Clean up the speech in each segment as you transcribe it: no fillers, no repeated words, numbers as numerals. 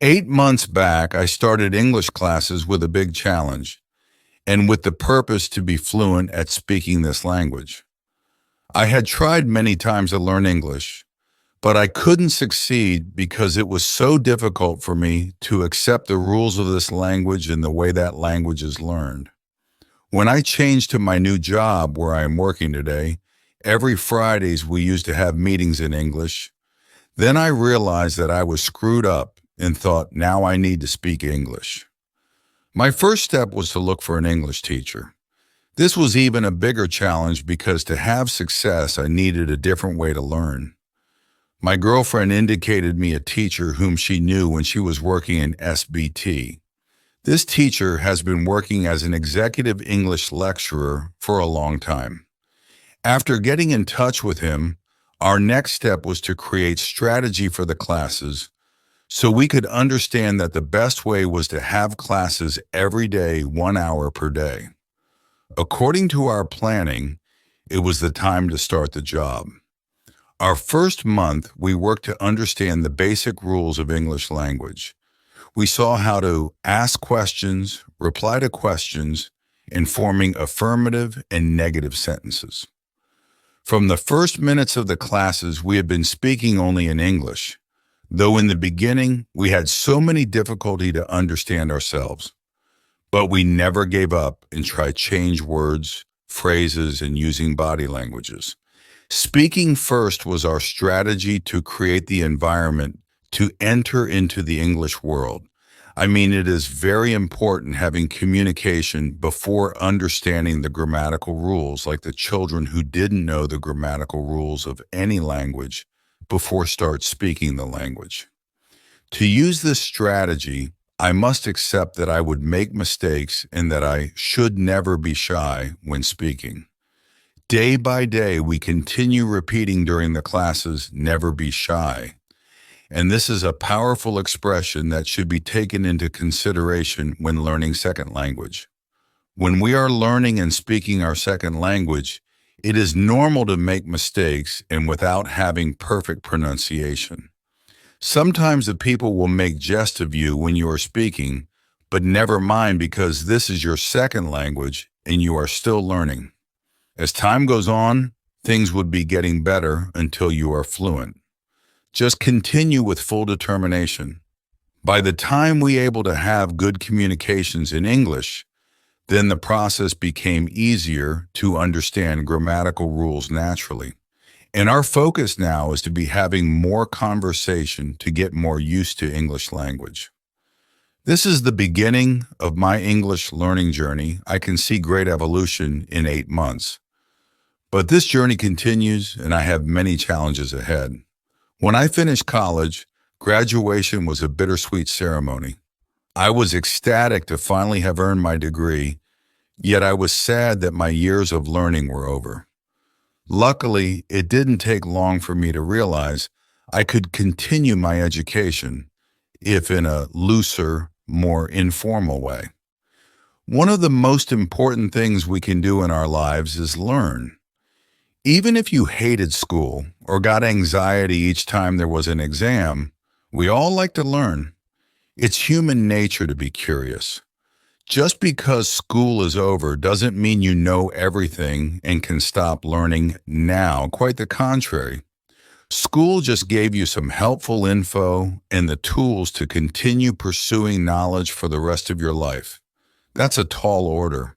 8 months back, I started English classes with a big challenge and with the purpose to be fluent at speaking this language. I had tried many times to learn English, but I couldn't succeed because it was so difficult for me to accept the rules of this language and the way that language is learned. When I changed to my new job where I am working today, every Fridays we used to have meetings in English. Then I realized that I was screwed up and thought, now I need to speak English. My first step was to look for an English teacher. This was even a bigger challenge because to have success, I needed a different way to learn. My girlfriend indicated me a teacher whom she knew when she was working in SBT. This teacher has been working as an executive English lecturer for a long time. After getting in touch with him, our next step was to create strategy for the classes so we could understand that the best way was to have classes every day, 1 hour per day. According to our planning, it was the time to start the job. Our first month, we worked to understand the basic rules of English language. We saw how to ask questions, reply to questions, and forming affirmative and negative sentences. From the first minutes of the classes, we had been speaking only in English, though in the beginning, we had so many difficulty to understand ourselves. But we never gave up and tried change words, phrases, and using body languages. Speaking first was our strategy to create the environment to enter into the English world. I mean, it is very important having communication before understanding the grammatical rules, like the children who didn't know the grammatical rules of any language before start speaking the language. To use this strategy, I must accept that I would make mistakes and that I should never be shy when speaking. Day by day, we continue repeating during the classes, never be shy. And this is a powerful expression that should be taken into consideration when learning second language. When we are learning and speaking our second language, it is normal to make mistakes and without having perfect pronunciation. Sometimes the people will make jest of you when you are speaking, but never mind because this is your second language and you are still learning. As time goes on, things would be getting better until you are fluent. Just continue with full determination. By the time we able to have good communications in English, then the process became easier to understand grammatical rules naturally. And our focus now is to be having more conversation to get more used to English language. This is the beginning of my English learning journey. I can see great evolution in 8 months. But this journey continues and I have many challenges ahead. When I finished college, graduation was a bittersweet ceremony. I was ecstatic to finally have earned my degree, yet I was sad that my years of learning were over. Luckily, it didn't take long for me to realize I could continue my education, if in a looser, more informal way. One of the most important things we can do in our lives is learn. Even if you hated school or got anxiety each time there was an exam, we all like to learn. It's human nature to be curious. Just because school is over doesn't mean you know everything and can stop learning now. Quite the contrary. School just gave you some helpful info and the tools to continue pursuing knowledge for the rest of your life. That's a tall order.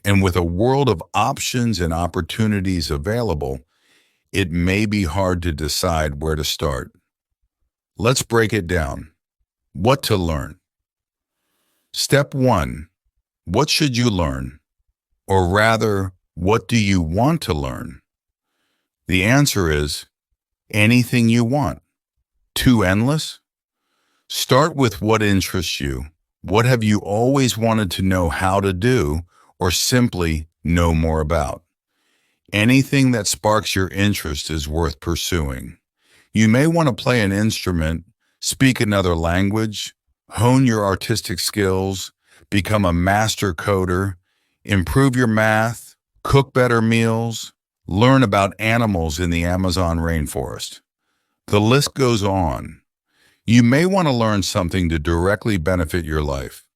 And with a world of options and opportunities available, it may be hard to decide where to start. Let's break it down. What to learn? Step 1. What should you learn? Or rather, what do you want to learn? The answer is anything you want. Too endless? Start with what interests you. What have you always wanted to know how to do or simply know more about? Anything that sparks your interest is worth pursuing. You may want to play an instrument, speak another language, hone your artistic skills, become a master coder, improve your math, cook better meals, learn about animals in the Amazon rainforest. The list goes on. You may want to learn something to directly benefit your life.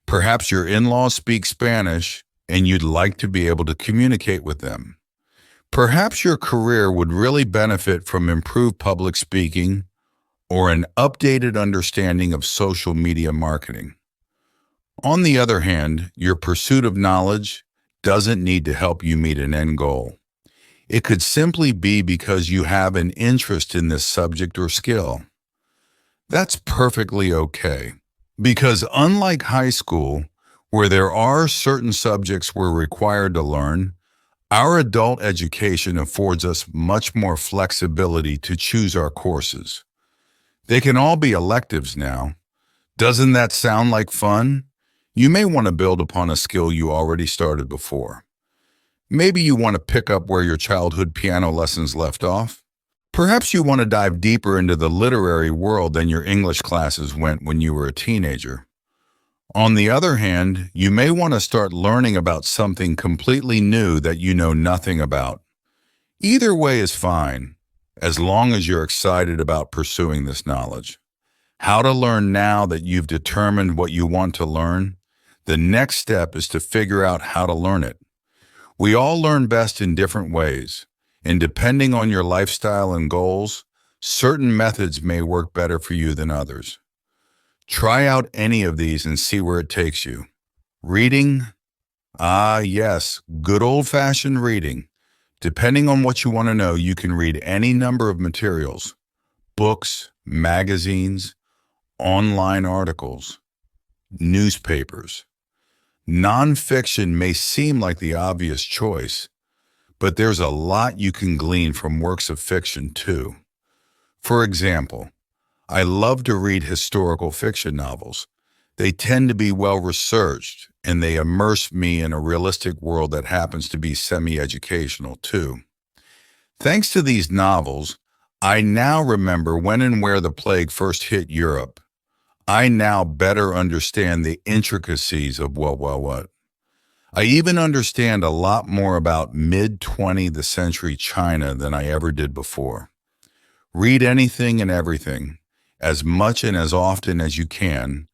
Perhaps your in-laws speak Spanish and you'd like to be able to communicate with them. Perhaps your career would really benefit from improved public speaking or an updated understanding of social media marketing. On the other hand, your pursuit of knowledge doesn't need to help you meet an end goal. It could simply be because you have an interest in this subject or skill. That's perfectly okay, because unlike high school, where there are certain subjects we're required to learn, our adult education affords us much more flexibility to choose our courses. They can all be electives now. Doesn't that sound like fun? You may want to build upon a skill you already started before. Maybe you want to pick up where your childhood piano lessons left off. Perhaps you want to dive deeper into the literary world than your English classes went when you were a teenager. On the other hand, you may want to start learning about something completely new that you know nothing about. Either way is fine, as long as you're excited about pursuing this knowledge. How to learn now that you've determined what you want to learn? The next step is to figure out how to learn it. We all learn best in different ways, and depending on your lifestyle and goals, certain methods may work better for you than others. Try out any of these and see where it takes you. Reading? Ah, yes, good old-fashioned reading. Depending on what you want to know, you can read any number of materials: books, magazines, online articles, newspapers. Nonfiction may seem like the obvious choice, but there's a lot you can glean from works of fiction too. For example, I love to read historical fiction novels. They tend to be well-researched, and they immerse me in a realistic world that happens to be semi-educational too. Thanks to these novels, I now remember when and where the plague first hit Europe. I now better understand the intricacies of what. I even understand a lot more about mid-20th century China than I ever did before. Read anything and everything, as much and as often as you can,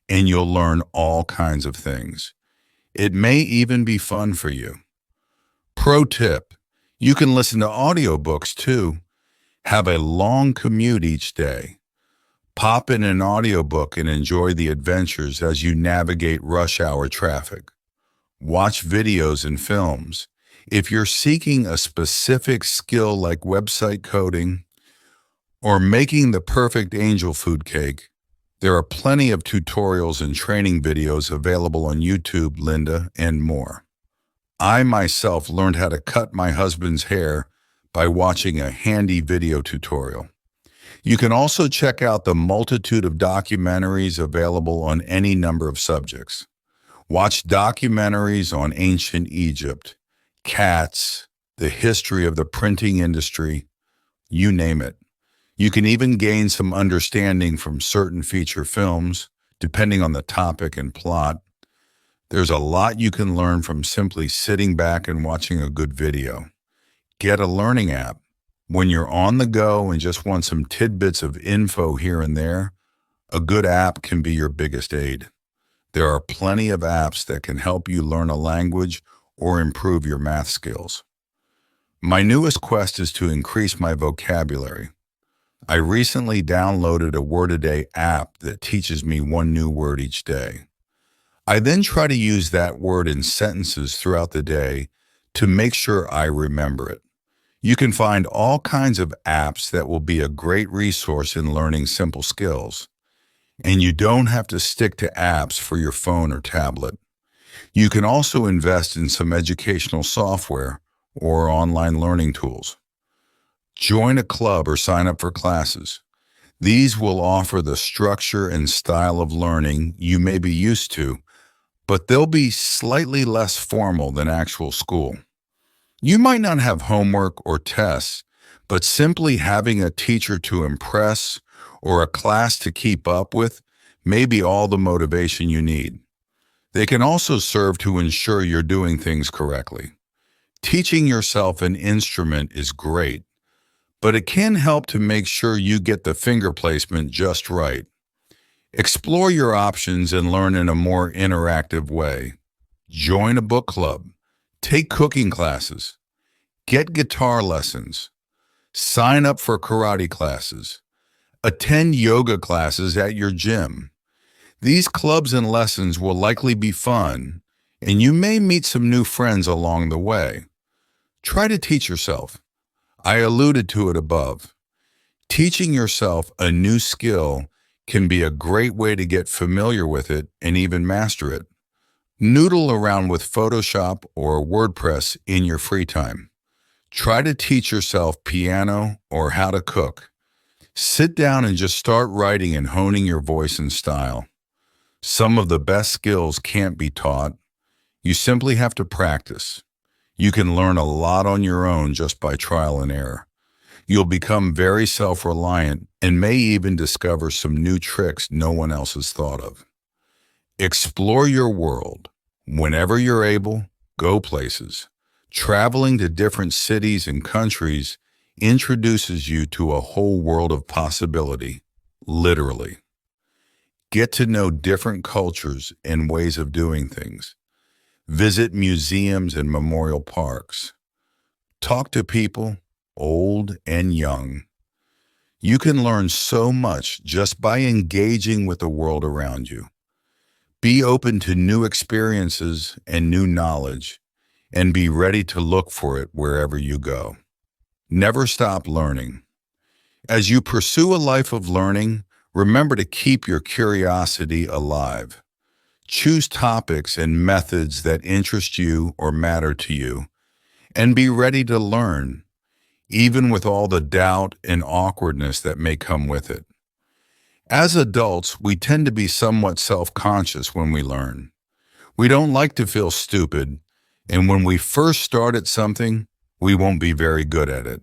and you'll learn all kinds of things. It may even be fun for you. Pro tip: you can listen to audiobooks too. Have a long commute each day. Pop in an audiobook and enjoy the adventures as you navigate rush hour traffic. Watch videos and films. If you're seeking a specific skill like website coding or making the perfect angel food cake, there are plenty of tutorials and training videos available on YouTube, Linda, and more. I myself learned how to cut my husband's hair by watching a handy video tutorial. You can also check out the multitude of documentaries available on any number of subjects. Watch documentaries on ancient Egypt, cats, the history of the printing industry, you name it. You can even gain some understanding from certain feature films, depending on the topic and plot. There's a lot you can learn from simply sitting back and watching a good video. Get a learning app. When you're on the go and just want some tidbits of info here and there, a good app can be your biggest aid. There are plenty of apps that can help you learn a language or improve your math skills. My newest quest is to increase my vocabulary. I recently downloaded a word-a-day app that teaches me one new word each day. I then try to use that word in sentences throughout the day to make sure I remember it. You can find all kinds of apps that will be a great resource in learning simple skills. And you don't have to stick to apps for your phone or tablet. You can also invest in some educational software or online learning tools. Join a club or sign up for classes. These will offer the structure and style of learning you may be used to, but they'll be slightly less formal than actual school. You might not have homework or tests, but simply having a teacher to impress or a class to keep up with may be all the motivation you need. They can also serve to ensure you're doing things correctly. Teaching yourself an instrument is great, but it can help to make sure you get the finger placement just right. Explore your options and learn in a more interactive way. Join a book club, take cooking classes, get guitar lessons, sign up for karate classes, attend yoga classes at your gym. These clubs and lessons will likely be fun, and you may meet some new friends along the way. Try to teach yourself. I alluded to it above. Teaching yourself a new skill can be a great way to get familiar with it and even master it. Noodle around with Photoshop or WordPress in your free time. Try to teach yourself piano or how to cook. Sit down and just start writing and honing your voice and style. Some of the best skills can't be taught. You simply have to practice. You can learn a lot on your own just by trial and error. You'll become very self-reliant and may even discover some new tricks no one else has thought of. Explore your world. Whenever you're able, go places. Traveling to different cities and countries introduces you to a whole world of possibility, literally. Get to know different cultures and ways of doing things. Visit museums and memorial parks. Talk to people, old and young. You can learn so much just by engaging with the world around you. Be open to new experiences and new knowledge, and be ready to look for it wherever you go. Never stop learning. As you pursue a life of learning, remember to keep your curiosity alive. Choose topics and methods that interest you or matter to you, and be ready to learn, even with all the doubt and awkwardness that may come with it. As adults, we tend to be somewhat self-conscious when we learn. We don't like to feel stupid, and when we first start at something, we won't be very good at it.